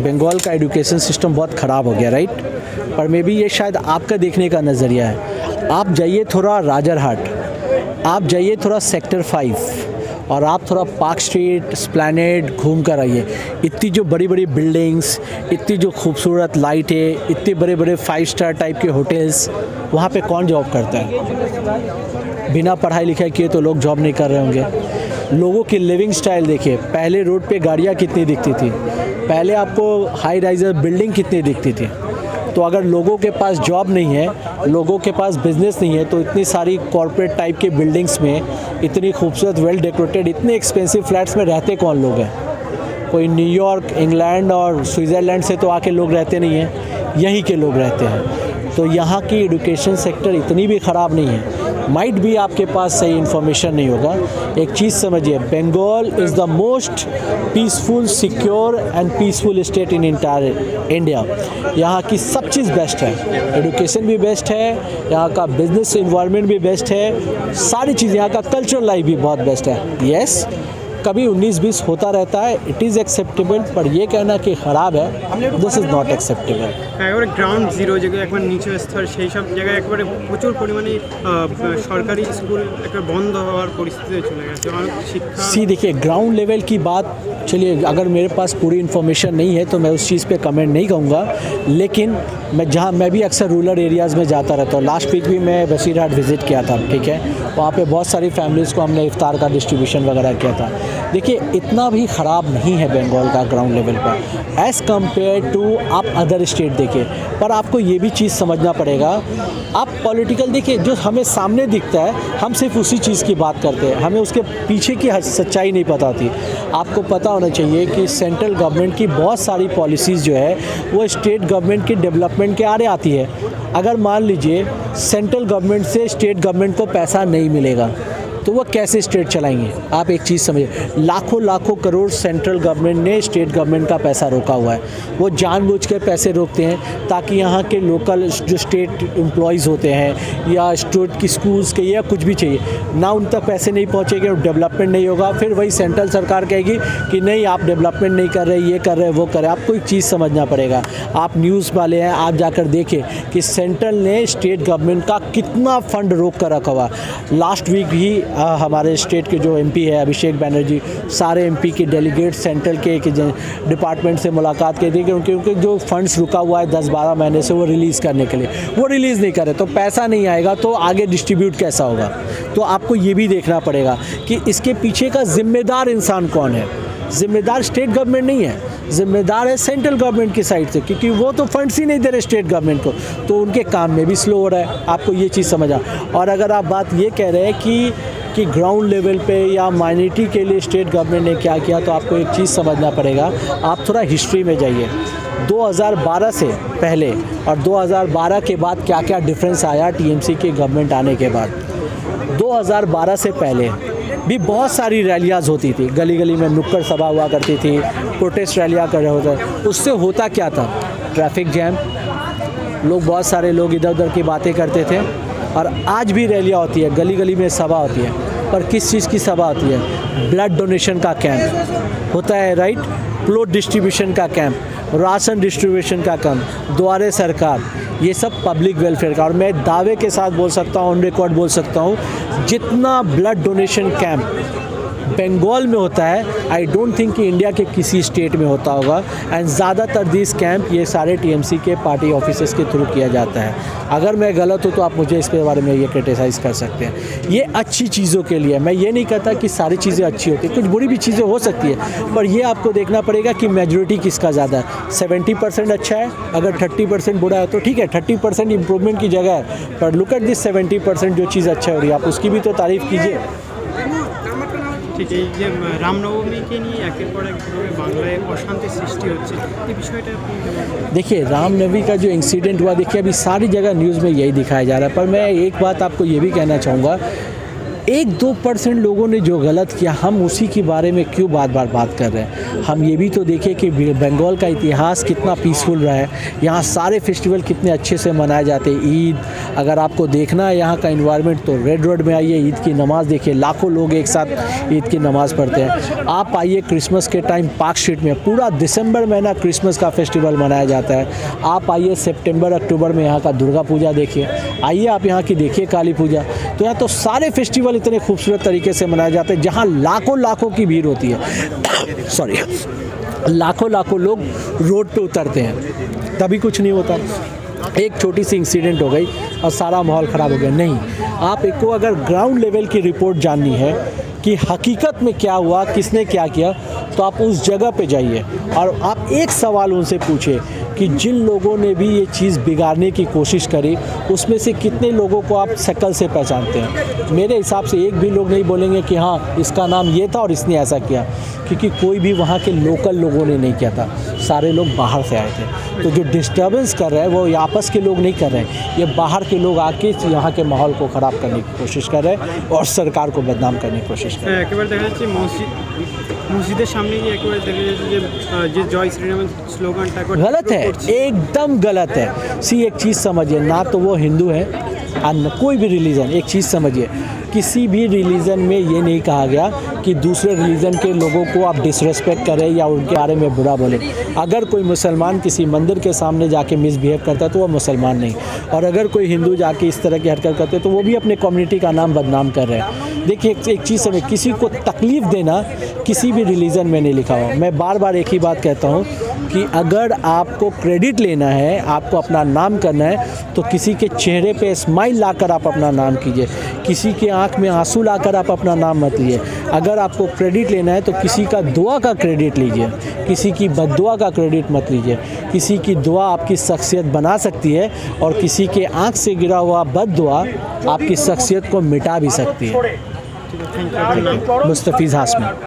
बंगाल का education system बहुत ख़राब हो गया, राइट। पर मे बी ये शायद आपका देखने का नज़रिया है। आप जाइए थोड़ा राजरहाट, आप जाइए थोड़ा सेक्टर 5 और आप थोड़ा पार्क स्ट्रीट, एस्प्लैनेड घूम कर आइए। इतनी जो बड़ी बड़ी बिल्डिंग्स, इतनी जो खूबसूरत लाइटें, इतने बड़े बड़े 5 स्टार टाइप के होटल्स, वहाँ पे कौन जॉब करता है? बिना पढ़ाई लिखाई किए तो लोग जॉब नहीं कर रहे होंगे। लोगों की लिविंग स्टाइल देखिए, पहले रोड पे गाड़ियाँ कितनी दिखती थी, पहले आपको हाई राइजर बिल्डिंग कितनी दिखती थी। तो अगर लोगों के पास जॉब नहीं है, लोगों के पास बिजनेस नहीं है, तो इतनी सारी कॉर्पोरेट टाइप के बिल्डिंग्स में, इतनी खूबसूरत वेल डेकोरेटेड, इतने एक्सपेंसिव फ्लैट्स में रहते कौन लोग हैं? कोई न्यूयॉर्क, इंग्लैंड और स्विट्ज़रलैंड से तो आके लोग रहते नहीं हैं, यहीं के लोग रहते हैं। तो यहाँ की एजुकेशन सेक्टर इतनी भी ख़राब नहीं है। माइट भी आपके पास सही इन्फॉर्मेशन नहीं होगा। एक चीज़ समझिए, Bengal is the most peaceful, secure and peaceful state in entire India. यहाँ की सब चीज़ बेस्ट है, एजुकेशन भी बेस्ट है, यहाँ का बिजनेस इन्वायरमेंट भी बेस्ट है, सारी चीज़, यहाँ का कल्चरल लाइफ भी बहुत बेस्ट है। येस, कभी 19-20 होता रहता है, इट इज़ एक्सेप्टेबल, पर ये कहना कि ख़राब है, दिस इज़ नॉट एक्सेप्टेबल। একবারে গ্রাউন্ড জিরো যেগুলো একবার নিচু স্তর, সেই সব জায়গায় একবারে প্রচুর পরিমাণে সরকারি স্কুল একবার বন্ধ হওয়ার পরিস্থিতিতে চলে গেছে। অনেক শিক্ষা देखिए, ग्राउंड लेवल की बात, चलिए अगर मेरे पास पूरी इन्फॉर्मेशन नहीं है तो मैं उस चीज़ पे कमेंट नहीं करूँगा, लेकिन मैं भी अक्सर रूरल एरियाज़ में जाता रहता हूँ। लास्ट वीक भी मैं बसीरहाट विज़िट किया था, ठीक है। वहाँ पे बहुत सारी फैमिलीज़ को हमने इफ्तार का डिस्ट्रीब्यूशन वगैरह किया था। देखिए, इतना भी ख़राब नहीं है बंगाल का ग्राउंड लेवल पर एज़ कम्पेयर टू आप अदर स्टेट देखिए। पर आपको ये भी चीज़ समझना पड़ेगा, आप पॉलिटिकल देखिए, जो हमें सामने दिखता है हम सिर्फ उसी चीज़ की बात करते हैं, हमें उसके पीछे की सच्चाई नहीं पता होती। आपको पता होना चाहिए कि सेंट्रल गवर्नमेंट की बहुत सारी पॉलिसीज़ जो है वो स्टेट गवर्नमेंट की डेवलपमेंट के आड़े आती है। अगर मान लीजिए सेंट्रल गवर्नमेंट से स्टेट गवर्नमेंट को पैसा नहीं मिलेगा तो वो कैसे स्टेट चलाएंगे? आप एक चीज़ समझिए, लाखों लाखों करोड़ सेंट्रल गवर्नमेंट ने स्टेट गवर्नमेंट का पैसा रोका हुआ है। वो जानबूझ के पैसे रोकते हैं ताकि यहाँ के लोकल जो स्टेट एम्प्लॉयज़ होते हैं या स्टेट की स्कूल्स के या कुछ भी चाहिए ना, उन तक पैसे नहीं पहुँचेंगे, डेवलपमेंट नहीं होगा। फिर वही सेंट्रल सरकार कहेगी कि नहीं, आप डेवलपमेंट नहीं कर रहे, ये कर रहे, वो कर रहे। आपको एक चीज़ समझना पड़ेगा, आप न्यूज़ वाले हैं, आप जाकर देखें कि सेंट्रल ने स्टेट गवर्नमेंट का कितना फंड रोक कर रखा हुआ। लास्ट वीक भी हमारे स्टेट के जो एमपी है अभिषेक बनर्जी, सारे एमपी के डेलीगेट सेंट्रल के डिपार्टमेंट से मुलाकात की थी कि उनके जो फंड्स रुका हुआ है 10-12 महीने से, वो रिलीज़ करने के लिए, वो रिलीज़ नहीं करे तो पैसा नहीं आएगा, तो आगे डिस्ट्रीब्यूट कैसा होगा? तो आपको ये भी देखना पड़ेगा कि इसके पीछे का जिम्मेदार इंसान कौन है। जिम्मेदार स्टेट गवर्नमेंट नहीं है, जिम्मेदार है सेंट्रल गवर्नमेंट की साइड से, क्योंकि वो तो फंड्स ही नहीं दे रहे स्टेट गवर्नमेंट को, तो उनके काम में भी स्लो हो रहा है। आपको ये चीज़ समझा। और अगर आप बात ये कह रहे हैं कि ग्राउंड लेवल पे या माइनॉरिटी के लिए स्टेट गवर्नमेंट ने क्या किया, तो आपको एक चीज़ समझना पड़ेगा, आप थोड़ा हिस्ट्री में जाइए। 2012 से पहले और 2012 के बाद क्या क्या डिफरेंस आया टीएमसी की गवर्नमेंट आने के बाद। 2012 से पहले भी बहुत सारी रैलियाँ होती थी, गली गली में नुक्कड़ सभा हुआ करती थी, प्रोटेस्ट रैलियाँ कर रहे होते। उससे होता क्या था? ट्रैफिक जैम, लोग, बहुत सारे लोग इधर उधर की बातें करते थे। और आज भी रैलियाँ होती है, गली गली में सभा होती है, पर किस चीज़ की सभा होती है? ब्लड डोनेशन का कैंप होता है, राइट। प्लॉट डिस्ट्रीब्यूशन का कैंप, राशन डिस्ट्रीब्यूशन का कैंप, द्वारे सरकार, ये सब पब्लिक वेलफेयर का। और मैं दावे के साथ बोल सकता हूँ, ऑन रिकॉर्ड बोल सकता हूँ, जितना ब्लड डोनेशन कैंप बंगाल में होता है, आई डोंट थिंक कि इंडिया के किसी स्टेट में होता होगा। एंड ज़्यादातर दिस कैंप ये सारे टीएमसी के पार्टी ऑफिसर्स के थ्रू किया जाता है। अगर मैं गलत हूँ तो आप मुझे इसके बारे में ये क्रिटिसाइज़ कर सकते हैं। ये अच्छी चीज़ों के लिए, मैं ये नहीं कहता कि सारी चीज़ें अच्छी होती, कुछ बुरी भी चीज़ें हो सकती है, पर ये आपको देखना पड़ेगा कि मेजॉरिटी किसका ज़्यादा है। 70% अच्छा है, अगर 30% बुरा है तो ठीक है, 30% इम्प्रूवमेंट की जगह है, पर लुक एट दिस 70% जो चीज़ अच्छा हो रही है, आप उसकी भी तो तारीफ़ कीजिए। ঠিক এই যে রামনবমীকে নিয়ে একের পর এক যেভাবে বাংলায় অশান্তি সৃষ্টি হচ্ছে, এই বিষয়টা আপনি কেমন? देखिए, रामनवमी का जो इंसिडेंट हुआ, देखिए अभी सारी जगह न्यूज़ में यही दिखाया जा रहा है, पर मैं एक बात आपको ये भी कहना चाहूँगा 1-2% लोगों ने जो गलत किया, हम उसी के बारे में क्यों बात कर रहे हैं। हम ये भी तो देखें कि बंगाल का इतिहास कितना पीसफुल रहा है, यहाँ सारे फेस्टिवल कितने अच्छे से मनाए जाते हैं। ईद अगर आपको देखना है यहाँ का इन्वायरमेंट तो रेड रोड में आइए, ईद की नमाज़ देखिए, लाखों लोग एक साथ ईद की नमाज़ पढ़ते हैं। आप आइए क्रिसमस के टाइम पार्क स्ट्रीट में पूरा दिसंबर महीना क्रिसमस का फेस्टिवल मनाया जाता है। आप आइए सितंबर अक्टूबर में यहाँ का दुर्गा पूजा देखिए, आइए आप यहाँ की देखिए काली पूजा। तो यहाँ तो सारे फेस्टिवल इतने खूबसूरत तरीके से मनाए जाते हैं जहाँ लाखों की भीड़ होती है सॉरी, लाखों लोग रोड पे उतरते हैं, तभी कुछ नहीं होता। एक छोटी सी इंसिडेंट हो गई और सारा माहौल ख़राब हो गया। नहीं, आप एक को अगर ग्राउंड लेवल की रिपोर्ट जाननी है कि हकीकत में क्या हुआ, किसने क्या किया, तो आप उस जगह पे जाइए और आप एक सवाल उनसे पूछिए कि जिन लोगों ने भी ये चीज़ बिगाड़ने की कोशिश करी उसमें से कितने लोगों को आप शक्ल से पहचानते हैं। मेरे हिसाब से एक भी लोग नहीं बोलेंगे कि हाँ इसका नाम ये था और इसने ऐसा किया, क्योंकि कोई भी वहाँ के लोकल लोगों ने नहीं किया था, सारे लोग बाहर से आए थे। तो जो डिस्टर्बेंस कर रहे हैं वो आपस के लोग नहीं कर रहे हैं, ये बाहर के लोग आके यहाँ के माहौल को ख़राब करने की कोशिश कर रहे हैं और सरकार को बदनाम करने की कोशिश कर रहे हैं। একেবারে দেখা যাচ্ছে মসজিদের সামনে গিয়ে একেবারে দেখা যাচ্ছে যে জয় শ্রীরামের স্লোগানটা गलत है, एकदम गलत है। सी एक चीज़ समझिए, ना तो वो हिंदू है और न कोई भी रिलीजन। एक चीज़ समझिए, किसी भी रिलीजन में ये नहीं कहा गया कि दूसरे रिलीजन के लोगों को आप डिसरेस्पेक्ट करें या उनके बारे में बुरा बोलें। अगर कोई मुसलमान किसी मंदिर के सामने जाके मिसबिहेव करता है तो वो मुसलमान नहीं, और अगर कोई हिंदू जाके इस तरह की हरकत करते तो वो भी अपने कम्युनिटी का नाम बदनाम कर रहे हैं। देखिए एक चीज़ समझ, किसी को तकलीफ़ देना किसी भी रिलीजन में नहीं लिखा हुआ। मैं बार एक ही बात कहता हूँ कि अगर आपको क्रेडिट लेना है, आपको अपना नाम करना है, तो किसी के चेहरे पे स्माइल लाकर आप अपना नाम कीजिए, किसी के आंख में आंसू लाकर आप अपना नाम मत लीजिए। अगर आपको क्रेडिट लेना है तो किसी का दुआ का क्रेडिट लीजिए, किसी की बद्दुआ का क्रेडिट मत लीजिए। किसी की दुआ आपकी शख्सियत बना सकती है और किसी के आंख से गिरा हुआ बद्दुआ आपकी शख्सियत को मिटा भी सकती है। मुस्तफीज़ हाशमी।